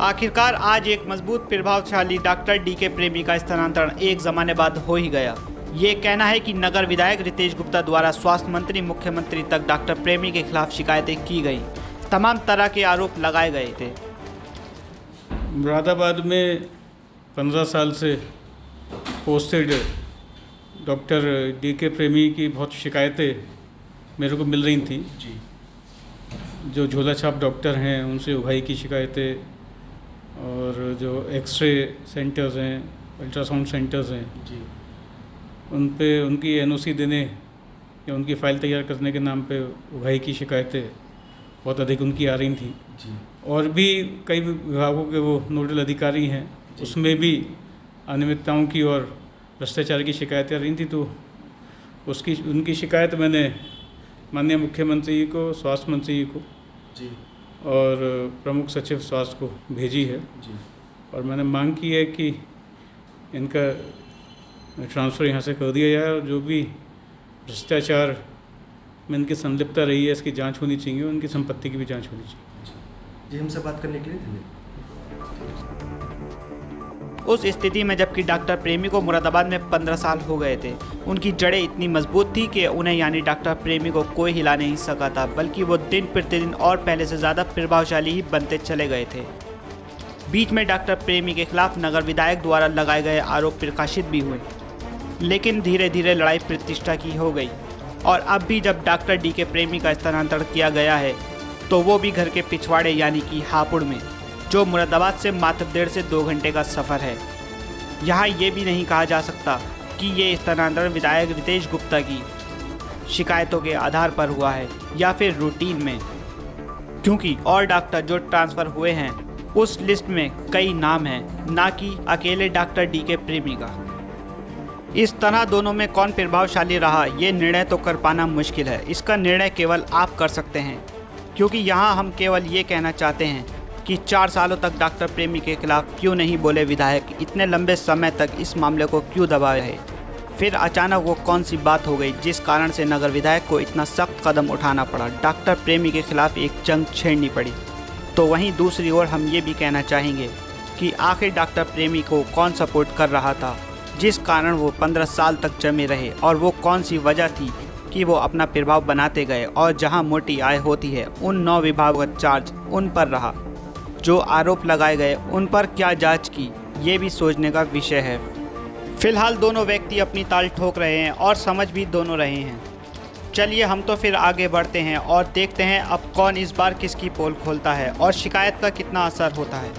आखिरकार आज एक मजबूत प्रभावशाली डॉक्टर डीके प्रेमी का स्थानांतरण एक जमाने बाद हो ही गया। ये कहना है कि नगर विधायक रितेश गुप्ता द्वारा स्वास्थ्य मंत्री मुख्यमंत्री तक डॉक्टर प्रेमी के खिलाफ शिकायतें की गई, तमाम तरह के आरोप लगाए गए थे। मुरादाबाद में 15 साल से पोस्टेड डॉक्टर डीके प्रेमी की बहुत शिकायतें मेरे को मिल रही थी जी। जो झोला छाप डॉक्टर हैं उनसे उगाही की शिकायतें, और जो एक्सरे सेंटर्स हैं, अल्ट्रासाउंड सेंटर्स हैं जी, उन पे उनकी एनओसी देने या उनकी फ़ाइल तैयार करने के नाम पे उगाही की शिकायतें बहुत अधिक उनकी आ रही थी जी। और भी कई विभागों के वो नोडल अधिकारी हैं, उसमें भी अनियमितताओं की और भ्रष्टाचार की शिकायतें आ रही थी। तो उनकी शिकायत मैंने माननीय मुख्यमंत्री को, स्वास्थ्य मंत्री को जी और प्रमुख सचिव स्वास्थ्य को भेजी है जी। और मैंने मांग की है कि इनका ट्रांसफ़र यहाँ से कर दिया जाए और जो भी भ्रष्टाचार में इनकी संलिप्तता रही है इसकी जांच होनी चाहिए, उनकी संपत्ति की भी जांच होनी चाहिए जी। हमसे बात करने के लिए धन्यवाद। उस स्थिति में जबकि डॉक्टर प्रेमी को मुरादाबाद में 15 साल हो गए थे, उनकी जड़ें इतनी मजबूत थी कि उन्हें यानी डॉक्टर प्रेमी को कोई हिला नहीं सका था, बल्कि वो दिन प्रतिदिन और पहले से ज़्यादा प्रभावशाली ही बनते चले गए थे। बीच में डॉक्टर प्रेमी के खिलाफ नगर विधायक द्वारा लगाए गए आरोप प्रकाशित भी हुए, लेकिन धीरे धीरे लड़ाई प्रतिष्ठा की हो गई। और अब भी जब डॉक्टर डीके प्रेमी का स्थानांतरण किया गया है तो वो भी घर के पिछवाड़े यानी कि हापुड़ में, जो मुरादाबाद से मात्र 1.5 से 2 घंटे का सफ़र है। यहाँ ये भी नहीं कहा जा सकता कि ये स्थानांतरण विधायक रितेश गुप्ता की शिकायतों के आधार पर हुआ है या फिर रूटीन में, क्योंकि और डॉक्टर जो ट्रांसफ़र हुए हैं उस लिस्ट में कई नाम हैं, ना कि अकेले डॉक्टर डीके प्रेमी का। इस तरह दोनों में कौन प्रभावशाली रहा ये निर्णय तो कर पाना मुश्किल है। इसका निर्णय केवल आप कर सकते हैं, क्योंकि यहाँ हम केवल ये कहना चाहते हैं कि 4 सालों तक डॉक्टर प्रेमी के खिलाफ क्यों नहीं बोले विधायक, इतने लंबे समय तक इस मामले को क्यों दबाए रहे। फिर अचानक वो कौन सी बात हो गई जिस कारण से नगर विधायक को इतना सख्त कदम उठाना पड़ा, डॉक्टर प्रेमी के खिलाफ एक जंग छेड़नी पड़ी। तो वहीं दूसरी ओर हम ये भी कहना चाहेंगे कि आखिर डॉक्टर प्रेमी को कौन सपोर्ट कर रहा था जिस कारण वो 15 साल तक जमे रहे, और वो कौन सी वजह थी कि वो अपना प्रभाव बनाते गए और जहां मोटी आय होती है उन 9 विभागों का चार्ज उन पर रहा। जो आरोप लगाए गए उन पर क्या जांच की, ये भी सोचने का विषय है। फिलहाल दोनों व्यक्ति अपनी ताल ठोक रहे हैं और समझ भी दोनों रहे हैं। चलिए हम तो फिर आगे बढ़ते हैं और देखते हैं अब कौन इस बार किसकी पोल खोलता है और शिकायत का कितना असर होता है।